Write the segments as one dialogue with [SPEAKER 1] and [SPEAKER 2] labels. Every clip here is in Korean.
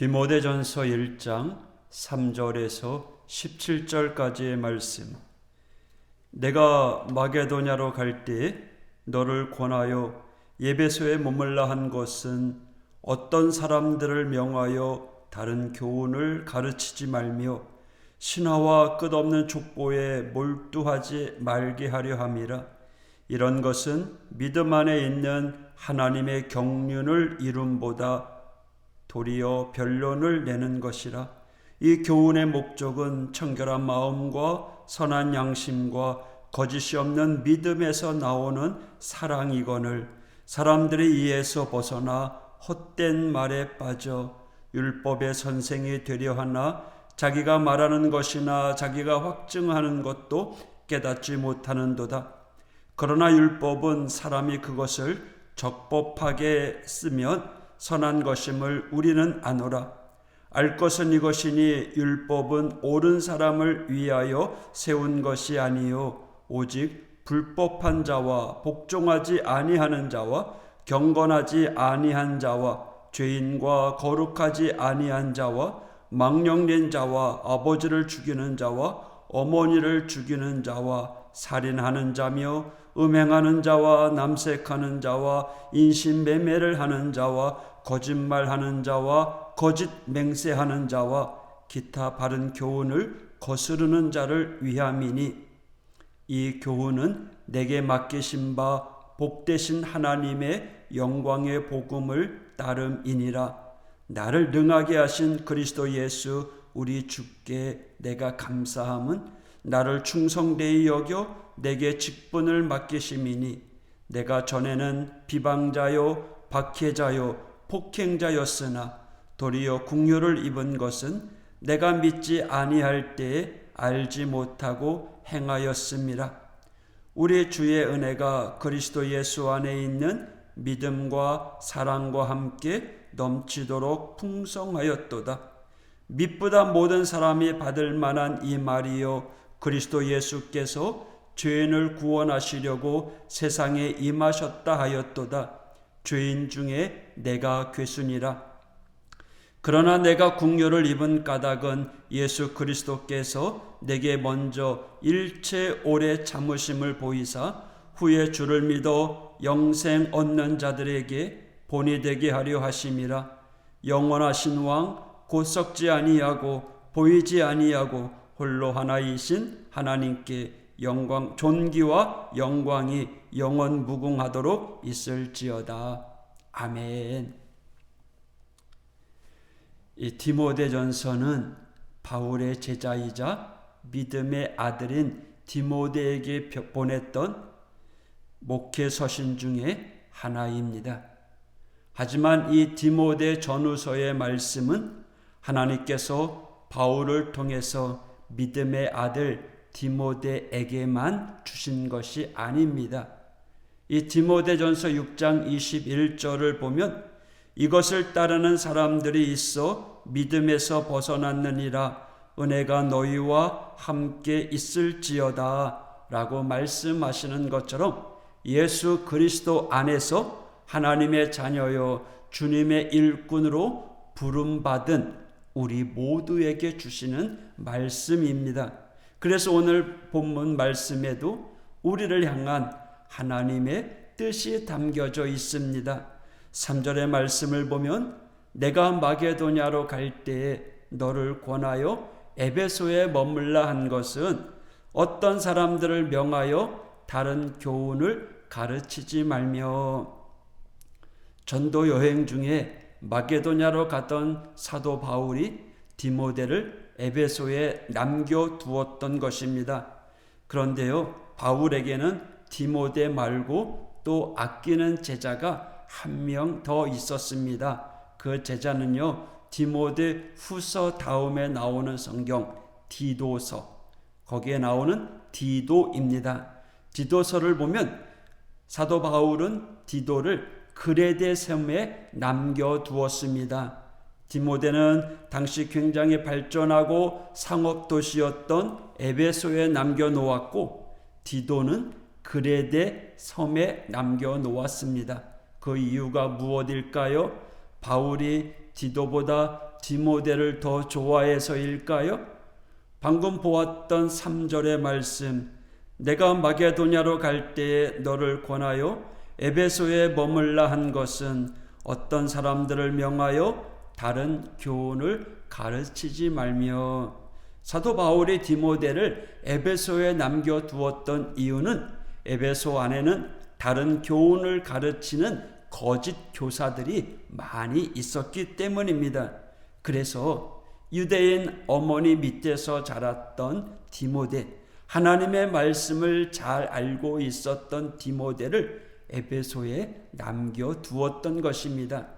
[SPEAKER 1] 디모데전서 1장 3절에서 17절까지의 말씀. 내가 마게도냐로 갈 때 너를 권하여 에베소에 머물라 한 것은 어떤 사람들을 명하여 다른 교훈을 가르치지 말며 신화와 끝없는 족보에 몰두하지 말게 하려 함이라. 이런 것은 믿음 안에 있는 하나님의 경륜을 이룸보다 도리어 변론을 내는 것이라. 이 교훈의 목적은 청결한 마음과 선한 양심과 거짓이 없는 믿음에서 나오는 사랑이거늘 사람들이 이에서 벗어나 헛된 말에 빠져 율법의 선생이 되려 하나 자기가 말하는 것이나 자기가 확증하는 것도 깨닫지 못하는도다. 그러나 율법은 사람이 그것을 적법하게 쓰면 선한 것임을 우리는 아노라. 알 것은 이것이니 율법은 옳은 사람을 위하여 세운 것이 아니요 오직 불법한 자와 복종하지 아니하는 자와 경건하지 아니한 자와 죄인과 거룩하지 아니한 자와 망령된 자와 아버지를 죽이는 자와 어머니를 죽이는 자와 살인하는 자며 음행하는 자와 남색하는 자와 인신매매를 하는 자와 거짓말하는 자와 거짓 맹세하는 자와 기타 바른 교훈을 거스르는 자를 위함이니 이 교훈은 내게 맡기신 바 복되신 하나님의 영광의 복음을 따름이니라. 나를 능하게 하신 그리스도 예수 우리 주께 내가 감사함은 나를 충성되이 여겨 내게 직분을 맡기심이니 내가 전에는 비방자요 박해자요 폭행자였으나 도리어 국류를 입은 것은 내가 믿지 아니할 때에 알지 못하고 행하였음이라. 우리 주의 은혜가 그리스도 예수 안에 있는 믿음과 사랑과 함께 넘치도록 풍성하였도다. 믿보다 모든 사람이 받을 만한 이 말이요 그리스도 예수께서 죄인을 구원하시려고 세상에 임하셨다 하였도다. 죄인 중에 내가 괴순이라. 그러나 내가 국류를 입은 까닭은 예수 그리스도께서 내게 먼저 일체 오래 참으심을 보이사 후에 주를 믿어 영생 얻는 자들에게 본이 되게 하려 하심이라. 영원하신 왕 곧 썩지 아니하고 보이지 아니하고 홀로 하나이신 하나님께 영광 존귀와 영광이 영원 무궁하도록 있을지어다. 아멘. 이 디모데전서는 바울의 제자이자 믿음의 아들인 디모데에게 보냈던 목회 서신 중에 하나입니다. 하지만 이 디모데 전후서의 말씀은 하나님께서 바울을 통해서 믿음의 아들 디모데에게만 주신 것이 아닙니다. 이 디모데전서 6장 21절을 보면 이것을 따르는 사람들이 있어 믿음에서 벗어났느니라 은혜가 너희와 함께 있을지어다 라고 말씀하시는 것처럼 예수 그리스도 안에서 하나님의 자녀여 주님의 일꾼으로 부름받은 우리 모두에게 주시는 말씀입니다. 그래서 오늘 본문 말씀에도 우리를 향한 하나님의 뜻이 담겨져 있습니다. 3절의 말씀을 보면 내가 마게도냐로 갈 때에 너를 권하여 에베소에 머물라 한 것은 어떤 사람들을 명하여 다른 교훈을 가르치지 말며. 전도 여행 중에 마게도냐로 갔던 사도 바울이 디모데를 에베소에 남겨두었던 것입니다. 그런데요, 바울에게는 디모데 말고 또 아끼는 제자가 한 명 더 있었습니다. 그 제자는요, 디모데 후서 다음에 나오는 성경 디도서, 거기에 나오는 디도입니다. 디도서를 보면 사도 바울은 디도를 그레데 섬에 남겨두었습니다. 디모데는 당시 굉장히 발전하고 상업도시였던 에베소에 남겨놓았고 디도는 그레데 섬에 남겨놓았습니다. 그 이유가 무엇일까요? 바울이 디도보다 디모데를 더 좋아해서일까요? 방금 보았던 3절의 말씀, 내가 마게도냐로 갈 때에 너를 권하여 에베소에 머물라 한 것은 어떤 사람들을 명하여 다른 교훈을 가르치지 말며. 사도 바울이 디모데를 에베소에 남겨두었던 이유는 에베소 안에는 다른 교훈을 가르치는 거짓 교사들이 많이 있었기 때문입니다. 그래서 유대인 어머니 밑에서 자랐던 디모데, 하나님의 말씀을 잘 알고 있었던 디모데를 에베소에 남겨두었던 것입니다.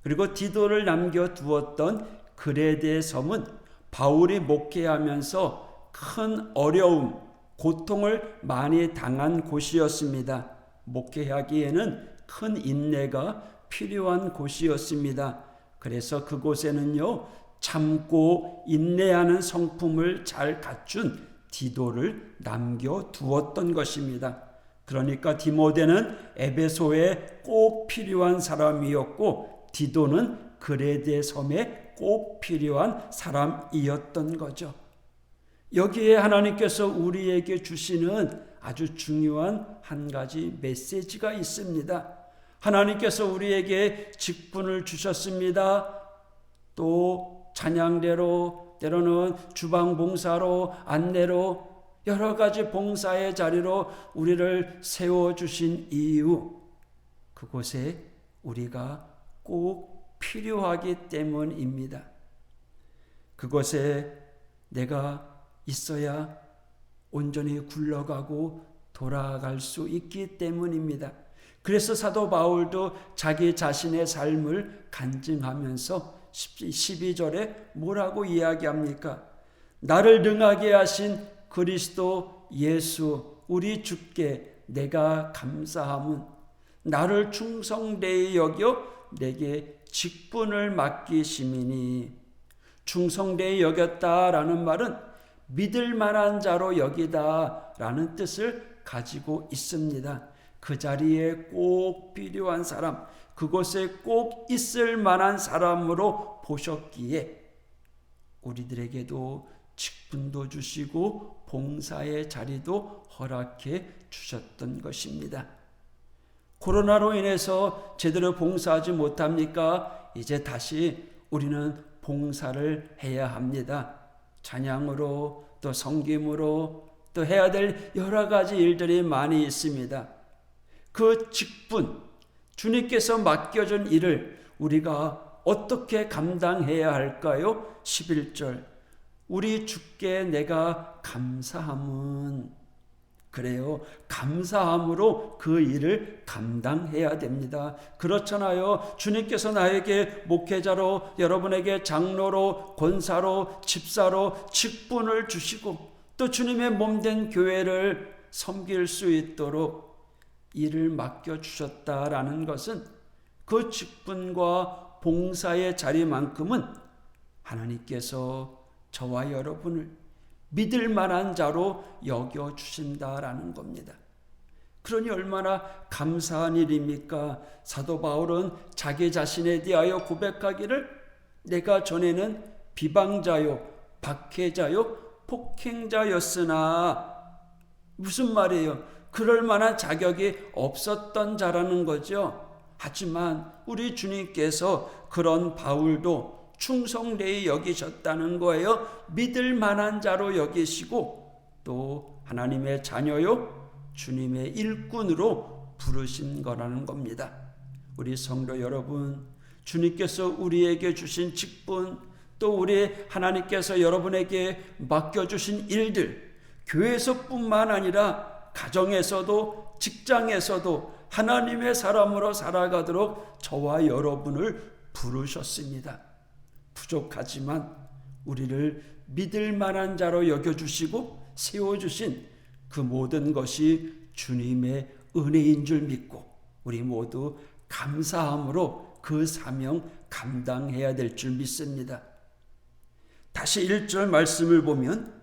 [SPEAKER 1] 그리고 디도를 남겨두었던 그레데 섬은 바울이 목회하면서 큰 어려움, 고통을 많이 당한 곳이었습니다. 목회하기에는 큰 인내가 필요한 곳이었습니다. 그래서 그곳에는요, 참고 인내하는 성품을 잘 갖춘 디도를 남겨두었던 것입니다. 그러니까 디모데는 에베소에 꼭 필요한 사람이었고 디도는 그레데 섬에 꼭 필요한 사람이었던 거죠. 여기에 하나님께서 우리에게 주시는 아주 중요한 한 가지 메시지가 있습니다. 하나님께서 우리에게 직분을 주셨습니다. 또 찬양대로, 때로는 주방 봉사로, 안내로, 여러 가지 봉사의 자리로 우리를 세워주신 이유, 그곳에 우리가 꼭 필요하기 때문입니다. 그곳에 내가 있어야 온전히 굴러가고 돌아갈 수 있기 때문입니다. 그래서 사도 바울도 자기 자신의 삶을 간증하면서 12절에 뭐라고 이야기합니까? 나를 능하게 하신 그리스도 예수 우리 주께 내가 감사함은 나를 충성되이 여겨 내게 직분을 맡기심이니. 충성되이 여겼다라는 말은 믿을 만한 자로 여기다라는 뜻을 가지고 있습니다. 그 자리에 꼭 필요한 사람, 그곳에 꼭 있을 만한 사람으로 보셨기에 우리들에게도 직분도 주시고 봉사의 자리도 허락해 주셨던 것입니다. 코로나로 인해서 제대로 봉사하지 못합니까? 이제 다시 우리는 봉사를 해야 합니다. 찬양으로, 또 섬김으로, 또 해야 될 여러 가지 일들이 많이 있습니다. 그 직분, 주님께서 맡겨준 일을 우리가 어떻게 감당해야 할까요? 11절, 우리 주께 내가 감사함은. 그래요, 감사함으로 그 일을 감당해야 됩니다. 그렇잖아요. 주님께서 나에게 목회자로, 여러분에게 장로로, 권사로, 집사로 직분을 주시고 또 주님의 몸된 교회를 섬길 수 있도록 일을 맡겨주셨다라는 것은 그 직분과 봉사의 자리만큼은 하나님께서 저와 여러분을 믿을 만한 자로 여겨주신다라는 겁니다. 그러니 얼마나 감사한 일입니까? 사도 바울은 자기 자신에 대하여 고백하기를 내가 전에는 비방자요, 박해자요, 폭행자였으나. 무슨 말이에요? 그럴 만한 자격이 없었던 자라는 거죠. 하지만 우리 주님께서 그런 바울도 충성되이 여기셨다는 거예요. 믿을 만한 자로 여기시고 또 하나님의 자녀요, 주님의 일꾼으로 부르신 거라는 겁니다. 우리 성도 여러분, 주님께서 우리에게 주신 직분, 또 우리 하나님께서 여러분에게 맡겨주신 일들, 교회에서뿐만 아니라 가정에서도 직장에서도 하나님의 사람으로 살아가도록 저와 여러분을 부르셨습니다. 부족하지만 우리를 믿을 만한 자로 여겨주시고 세워주신 그 모든 것이 주님의 은혜인 줄 믿고 우리 모두 감사함으로 그 사명 감당해야 될 줄 믿습니다. 다시 1절 말씀을 보면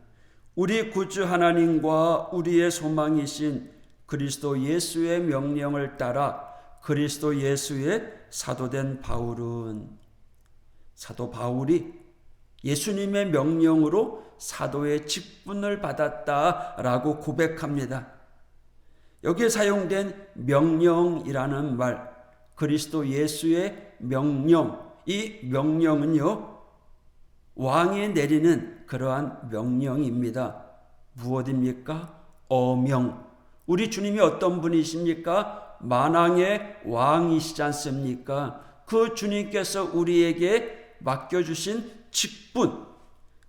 [SPEAKER 1] 우리 구주 하나님과 우리의 소망이신 그리스도 예수의 명령을 따라 그리스도 예수의 사도된 바울은. 사도 바울이 예수님의 명령으로 사도의 직분을 받았다라고 고백합니다. 여기에 사용된 명령이라는 말, 그리스도 예수의 명령, 이 명령은요, 왕이 내리는 그러한 명령입니다. 무엇입니까? 어명. 우리 주님이 어떤 분이십니까? 만왕의 왕이시지 않습니까? 그 주님께서 우리에게 맡겨주신 직분,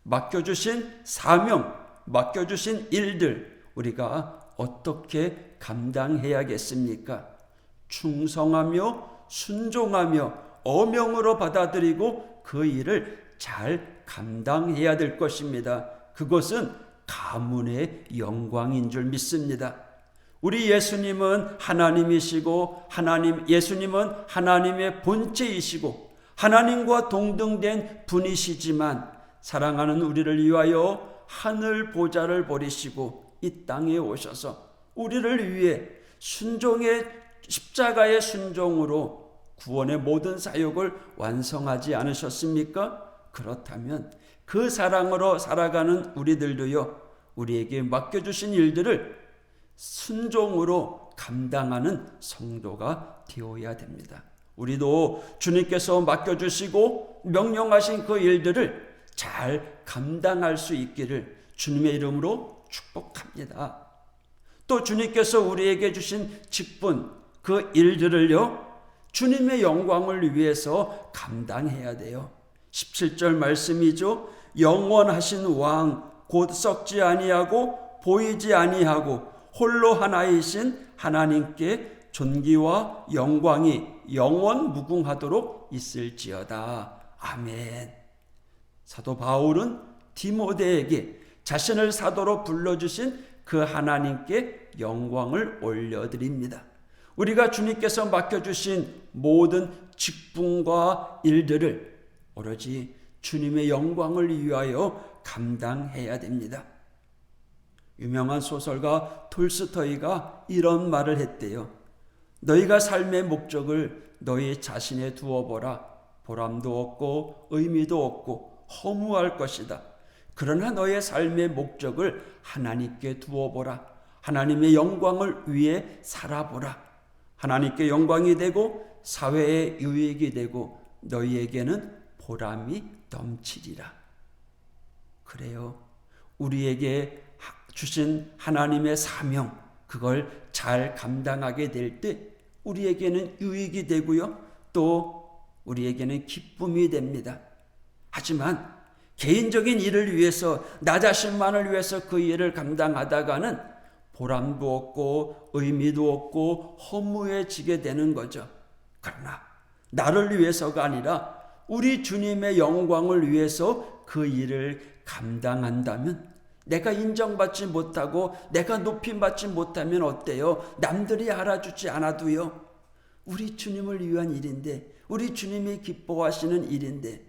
[SPEAKER 1] 맡겨주신 사명, 맡겨주신 일들, 우리가 어떻게 감당해야겠습니까? 충성하며 순종하며 어명으로 받아들이고 그 일을 잘 감당해야 될 것입니다. 그것은 가문의 영광인 줄 믿습니다. 우리 예수님은 하나님이시고 예수님은 하나님의 본체이시고 하나님과 동등된 분이시지만 사랑하는 우리를 위하여 하늘 보좌를 버리시고 이 땅에 오셔서 우리를 위해 순종의 십자가의 순종으로 구원의 모든 사역을 완성하지 않으셨습니까? 그렇다면 그 사랑으로 살아가는 우리들도요, 우리에게 맡겨주신 일들을 순종으로 감당하는 성도가 되어야 됩니다. 우리도 주님께서 맡겨주시고 명령하신 그 일들을 잘 감당할 수 있기를 주님의 이름으로 축복합니다. 또 주님께서 우리에게 주신 직분, 그 일들을요, 주님의 영광을 위해서 감당해야 돼요. 17절 말씀이죠. 영원하신 왕, 곧 썩지 아니하고 보이지 아니하고 홀로 하나이신 하나님께 존귀와 영광이 영원 무궁하도록 있을지어다. 아멘. 사도 바울은 디모데에게 자신을 사도로 불러주신 그 하나님께 영광을 올려드립니다. 우리가 주님께서 맡겨주신 모든 직분과 일들을 오로지 주님의 영광을 위하여 감당해야 됩니다. 유명한 소설가 톨스토이가 이런 말을 했대요. 너희가 삶의 목적을 너희 자신에 두어보라. 보람도 없고 의미도 없고 허무할 것이다. 그러나 너의 삶의 목적을 하나님께 두어보라. 하나님의 영광을 위해 살아보라. 하나님께 영광이 되고 사회에 유익이 되고 너희에게는 보람이 넘치리라. 그래요. 우리에게 주신 하나님의 사명, 그걸 잘 감당하게 될 때 우리에게는 유익이 되고요. 또 우리에게는 기쁨이 됩니다. 하지만 개인적인 일을 위해서, 나 자신만을 위해서 그 일을 감당하다가는 보람도 없고 의미도 없고 허무해지게 되는 거죠. 그러나 나를 위해서가 아니라 우리 주님의 영광을 위해서 그 일을 감당한다면, 내가 인정받지 못하고 내가 높임받지 못하면 어때요? 남들이 알아주지 않아도요. 우리 주님을 위한 일인데, 우리 주님이 기뻐하시는 일인데,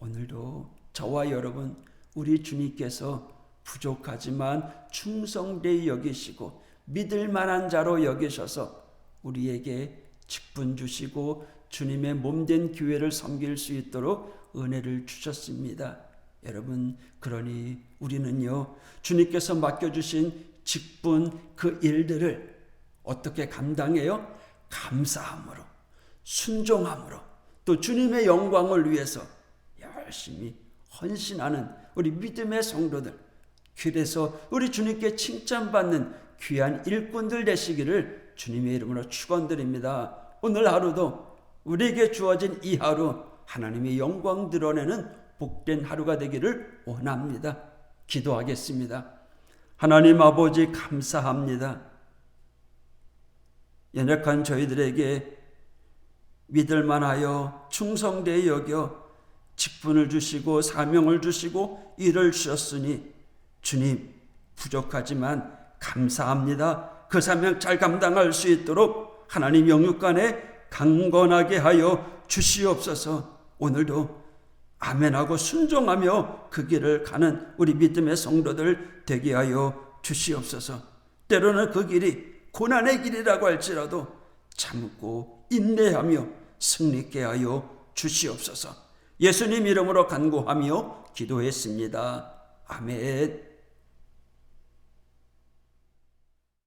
[SPEAKER 1] 오늘도 저와 여러분, 우리 주님께서 부족하지만 충성되이 여기시고 믿을 만한 자로 여기셔서 우리에게 직분 주시고 주님의 몸된 교회를 섬길 수 있도록 은혜를 주셨습니다. 여러분, 그러니 우리는요, 주님께서 맡겨주신 직분, 그 일들을 어떻게 감당해요? 감사함으로, 순종함으로, 또 주님의 영광을 위해서 열심히 헌신하는 우리 믿음의 성도들, 그래서 우리 주님께 칭찬받는 귀한 일꾼들 되시기를 주님의 이름으로 축원드립니다. 오늘 하루도 우리에게 주어진 이 하루, 하나님의 영광 드러내는 복된 하루가 되기를 원합니다. 기도하겠습니다. 하나님 아버지, 감사합니다. 연약한 저희들에게 믿을만하여 충성되이 여겨 직분을 주시고 사명을 주시고 일을 주셨으니 주님, 부족하지만 감사합니다. 그 사명 잘 감당할 수 있도록 하나님 영육간에 강건하게 하여 주시옵소서. 오늘도 아멘하고 순종하며 그 길을 가는 우리 믿음의 성도들 되게 하여 주시옵소서. 때로는 그 길이 고난의 길이라고 할지라도 참고 인내하며 승리케 하여 주시옵소서. 예수님 이름으로 간구하며 기도했습니다. 아멘.